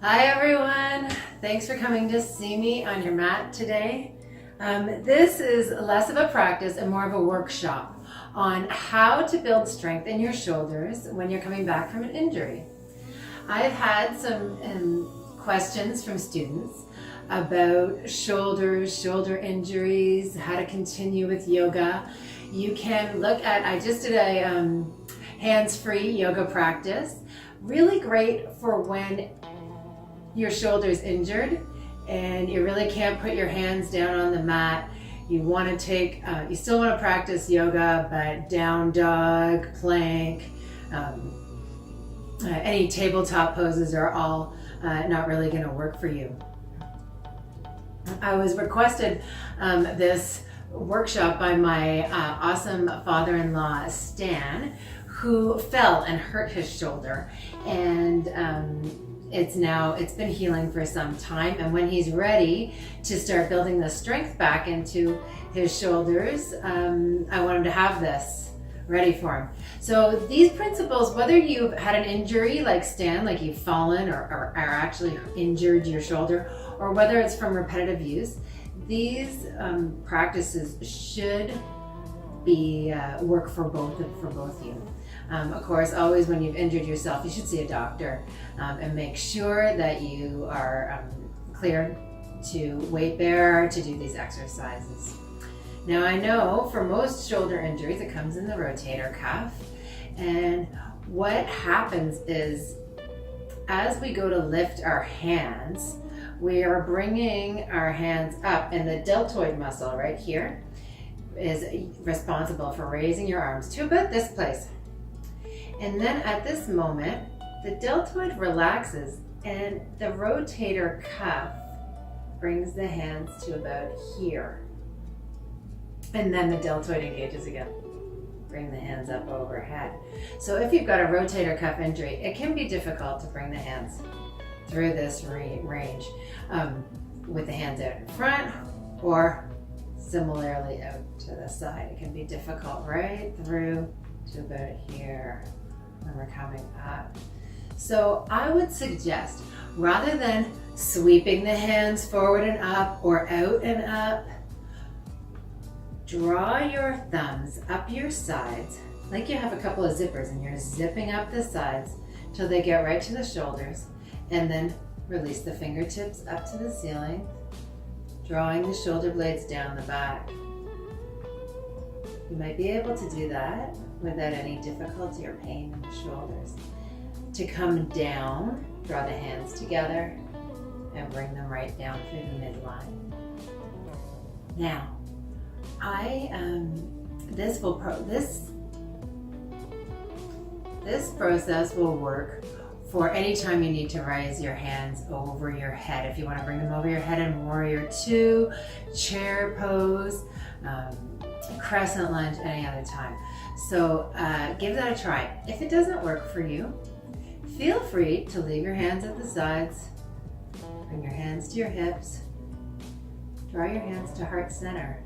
Hi everyone, thanks for coming to see me on your mat today. This is less of a practice and more of a workshop on how to build strength in your shoulders when you're coming back from an injury. I've had some questions from students about shoulders, shoulder injuries, how to continue with yoga. You can look at, I just did a hands-free yoga practice, really great for when your shoulder's injured and you really can't put your hands down on the mat. You want to take, you still want to practice yoga, but down dog, plank, any tabletop poses are all not really going to work for you. I was requested this workshop by my awesome father-in-law, Stan, who fell and hurt his shoulder, and it's been healing for some time, and when he's ready to start building the strength back into his shoulders, I want him to have this ready for him. So these principles, whether you've had an injury like Stan, like you've fallen or actually injured your shoulder, or whether it's from repetitive use, these practices should be work for both of you. Of course, always when you've injured yourself, you should see a doctor and make sure that you are cleared to weight bear to do these exercises. Now, I know for most shoulder injuries, it comes in the rotator cuff, and what happens is as we go to lift our hands, we are bringing our hands up, and the deltoid muscle right here is responsible for raising your arms to about this place. And then at this moment, the deltoid relaxes and the rotator cuff brings the hands to about here. And then the deltoid engages again. Bring the hands up overhead. So if you've got a rotator cuff injury, it can be difficult to bring the hands through this range with the hands out in front or similarly out to the side. It can be difficult right through to about here when we're coming up. So I would suggest, rather than sweeping the hands forward and up or out and up, draw your thumbs up your sides like you have a couple of zippers and you're zipping up the sides till they get right to the shoulders, and then release the fingertips up to the ceiling, drawing the shoulder blades down the back. You might be able to do that without any difficulty or pain in the shoulders. To come down, draw the hands together and bring them right down through the midline. Now, this process will work for any time you need to raise your hands over your head. If you want to bring them over your head in Warrior 2, chair pose, crescent lunge, any other time. So give that a try. If it doesn't work for you, feel free to leave your hands at the sides, bring your hands to your hips, draw your hands to heart center.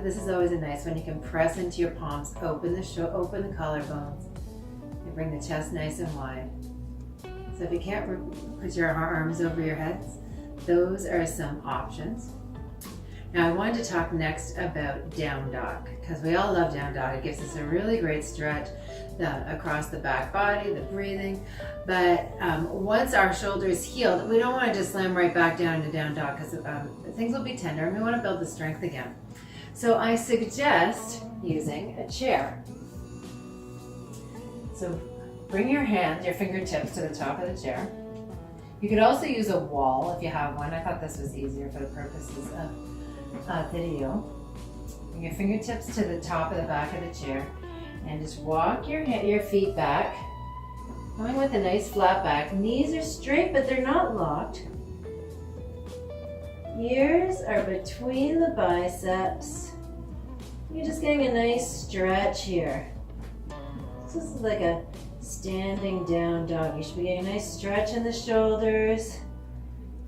This is always a nice one. You can press into your palms, open the collarbones, and bring the chest nice and wide. So if you can't put your arms over your heads, those are some options. Now I wanted to talk next about down dog, because we all love down dog. It gives us a really great stretch across the back body, the breathing. But once our shoulder is healed, we don't want to just slam right back down into down dog, because things will be tender and we want to build the strength again. So I suggest using a chair. So bring your hands, your fingertips to the top of the chair. You could also use a wall if you have one. I thought this was easier for the purposes of video. Bring your fingertips to the top of the back of the chair and just walk your feet back, going with a nice flat back. Knees are straight, but they're not locked. Ears are between the biceps. You're just getting a nice stretch here. This is like a standing down dog. You should be getting a nice stretch in the shoulders.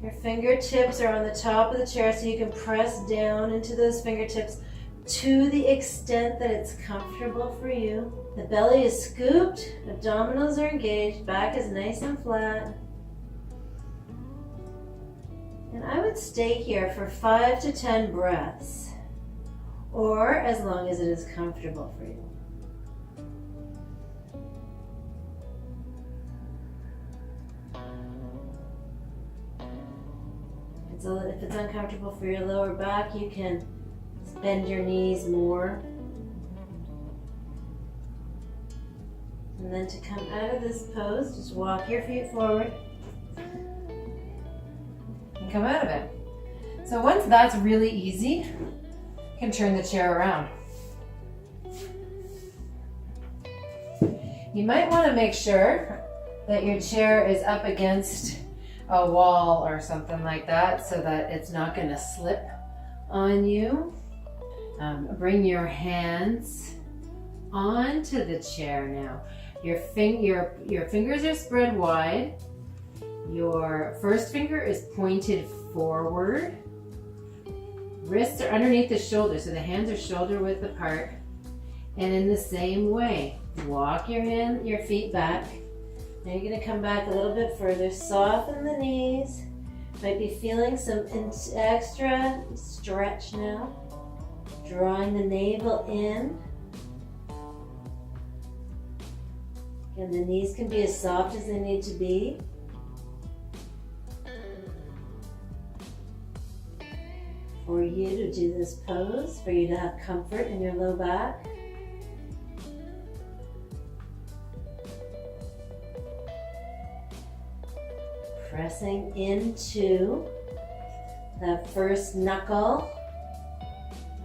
Your fingertips are on the top of the chair so you can press down into those fingertips to the extent that it's comfortable for you. The belly is scooped, abdominals are engaged, back is nice and flat. And I would stay here for 5 to 10 breaths, or as long as it is comfortable for you. If it's uncomfortable for your lower back, you can bend your knees more. And then to come out of this pose, just walk your feet forward. And come out of it. So once that's really easy, you can turn the chair around. You might want to make sure that your chair is up against a wall or something like that so that it's not going to slip on you. Bring your hands onto the chair now. Your fingers are spread wide. Your first finger is pointed forward. Wrists are underneath the shoulder, so the hands are shoulder width apart. And in the same way, walk your feet back. Now you're going to come back a little bit further. Soften the knees. Might be feeling some extra stretch now. Drawing the navel in. And the knees can be as soft as they need to be. For you to do this pose, for you to have comfort in your low back. Pressing into that first knuckle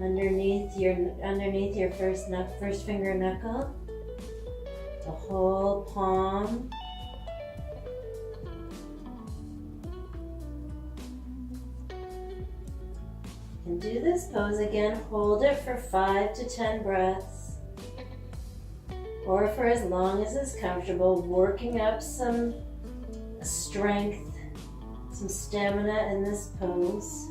underneath your first finger knuckle, the whole palm. And do this pose again. Hold it for 5 to 10 breaths, or for as long as is comfortable, working up some strength, some stamina in this pose.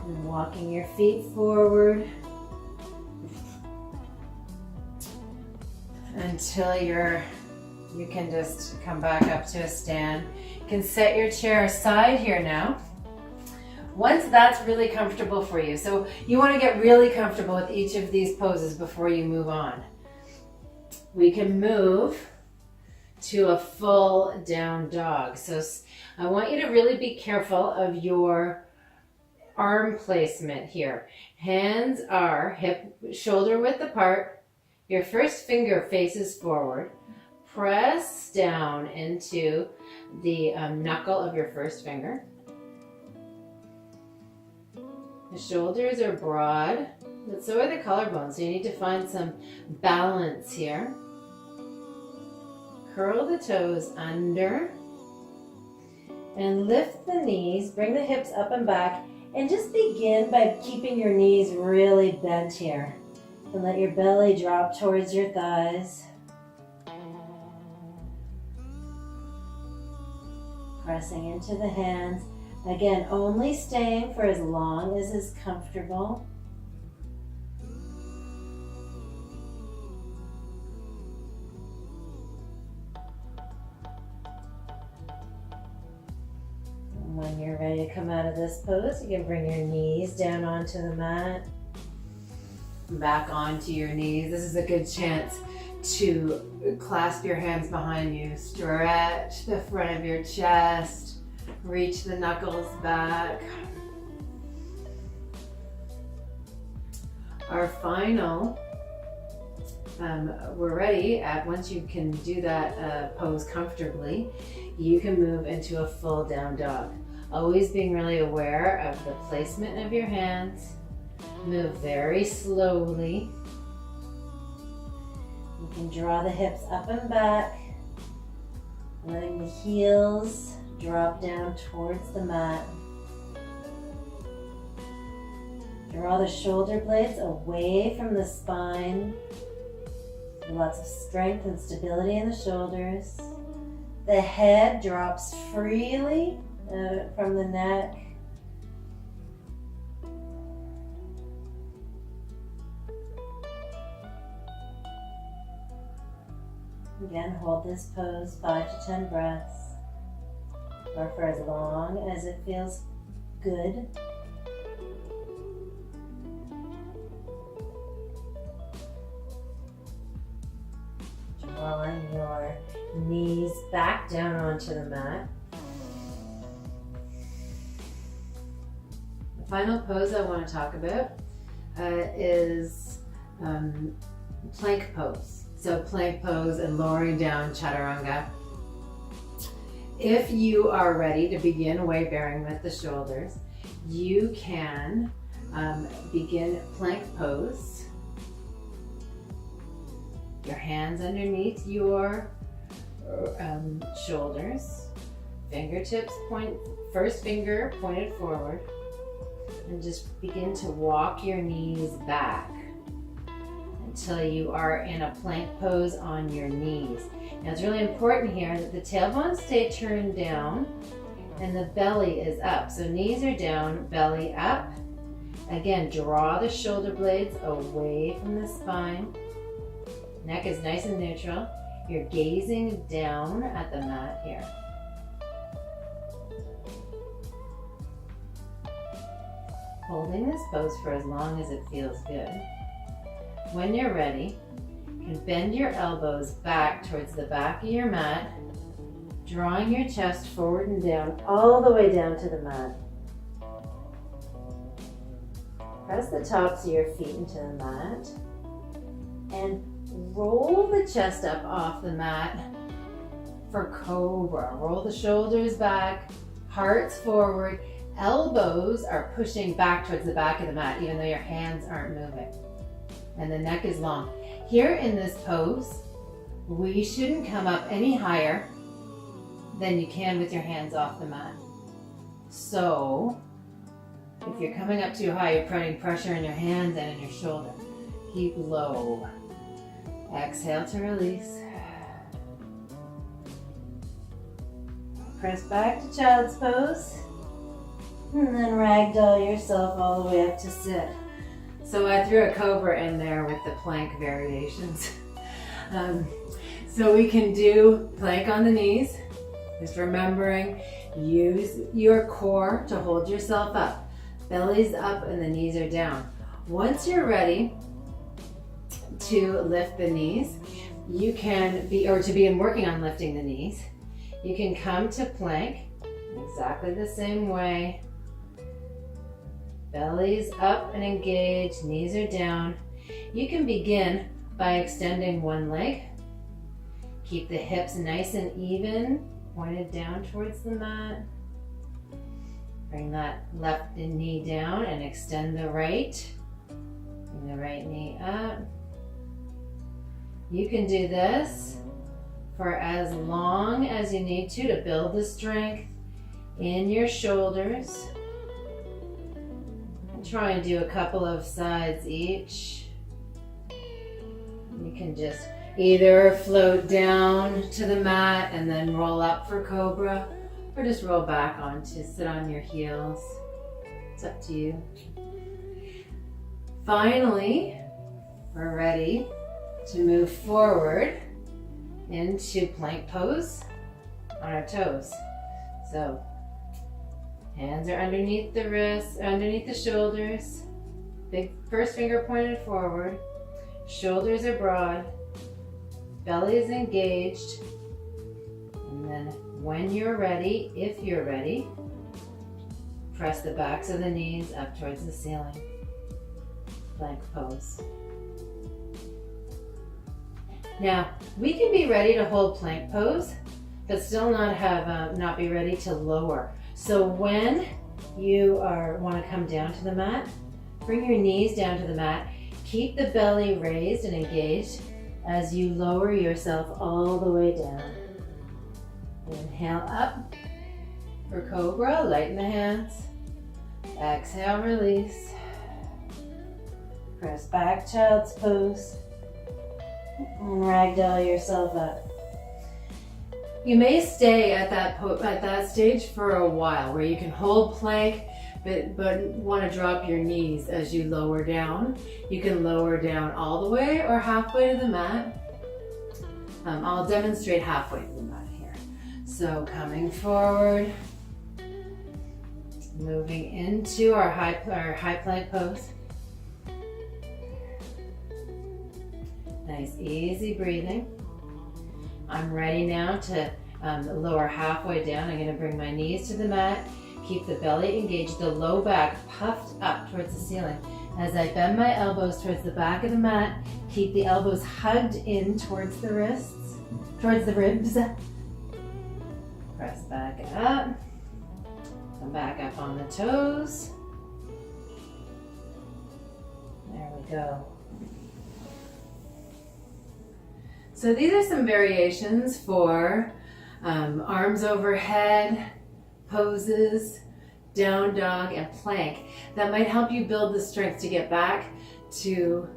And walking your feet forward until you can just come back up to a stand. You can set your chair aside here now. Once that's really comfortable for you, so you want to get really comfortable with each of these poses before you move on. We can move to a full down dog. So I want you to really be careful of your arm placement here. Hands are shoulder width apart. Your first finger faces forward. Press down into the knuckle of your first finger. The shoulders are broad, but so are the collarbones. So you need to find some balance here. Curl the toes under and lift the knees. Bring the hips up and back, and just begin by keeping your knees really bent here. And let your belly drop towards your thighs. Pressing into the hands. Again, only staying for as long as is comfortable. And when you're ready to come out of this pose, you can bring your knees down onto the mat. Back onto your knees. This is a good chance to clasp your hands behind you. Stretch the front of your chest. Reach the knuckles back. Our final, we're ready. Once you can do that pose comfortably, you can move into a full down dog. Always being really aware of the placement of your hands. Move very slowly. You can draw the hips up and back, letting the heels drop down towards the mat. Draw the shoulder blades away from the spine. Lots of strength and stability in the shoulders. The head drops freely from the neck. Again, hold this pose 5 to 10 breaths. or for as long as it feels good. Drawing your knees back down onto the mat. The final pose I want to talk about is plank pose. So plank pose and lowering down chaturanga. If you are ready to begin weight bearing with the shoulders, you can begin plank pose. Your hands underneath your shoulders, fingertips point, first finger pointed forward, and just begin to walk your knees back until you are in a plank pose on your knees. Now it's really important here that the tailbone stay turned down and the belly is up. So knees are down, belly up. Again, draw the shoulder blades away from the spine. Neck is nice and neutral. You're gazing down at the mat here. Holding this pose for as long as it feels good. When you're ready, you can bend your elbows back towards the back of your mat, drawing your chest forward and down, all the way down to the mat. Press the tops of your feet into the mat and roll the chest up off the mat for cobra. Roll the shoulders back, hearts forward, elbows are pushing back towards the back of the mat even though your hands aren't moving. And the neck is long. Here in this pose, we shouldn't come up any higher than you can with your hands off the mat. So, if you're coming up too high, you're putting pressure in your hands and in your shoulder. Keep low. Exhale to release. Press back to child's pose. And then ragdoll yourself all the way up to sit. So I threw a cobra in there with the plank variations. So we can do plank on the knees. Just remembering, use your core to hold yourself up. Belly's up and the knees are down. Once you're ready to lift the knees, you can begin working on lifting the knees. You can come to plank exactly the same way. Belly's up and engaged, knees are down. You can begin by extending one leg. Keep the hips nice and even, pointed down towards the mat. Bring that left knee down and extend the right. Bring the right knee up. You can do this for as long as you need to build the strength in your shoulders. Try and do a couple of sides each. You can just either float down to the mat and then roll up for cobra, or just roll back sit on your heels. It's up to you. Finally, we're ready to move forward into plank pose on our toes. So, hands are underneath the wrists, underneath the shoulders. Big first finger pointed forward. Shoulders are broad. Belly is engaged. And then when you're ready, if you're ready, press the backs of the knees up towards the ceiling. Plank pose. Now, we can be ready to hold plank pose, but still not be ready to lower. So when you want to come down to the mat, bring your knees down to the mat. Keep the belly raised and engaged as you lower yourself all the way down. Inhale up for cobra, lighten the hands. Exhale, release. Press back, child's pose. And ragdoll yourself up. You may stay at that stage for a while where you can hold plank but want to drop your knees as you lower down. You can lower down all the way or halfway to the mat. I'll demonstrate halfway to the mat here. So coming forward, moving into our high plank pose. Nice, easy breathing. I'm ready now to lower halfway down. I'm going to bring my knees to the mat. Keep the belly engaged, the low back puffed up towards the ceiling. As I bend my elbows towards the back of the mat, keep the elbows hugged in towards the wrists, towards the ribs. Press back up. Come back up on the toes. There we go. So these are some variations for arms overhead poses, down dog, and plank that might help you build the strength to get back to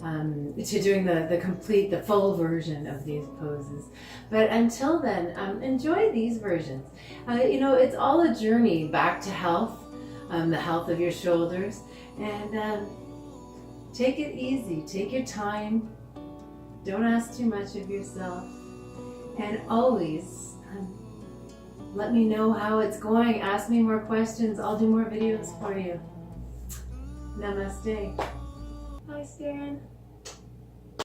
doing the full version of these poses. But until then, enjoy these versions. It's all a journey back to health, the health of your shoulders, and take it easy, take your time, don't ask too much of yourself, and always let me know how it's going. Ask me more questions. I'll do more videos for you. Namaste. Hi, Sharon.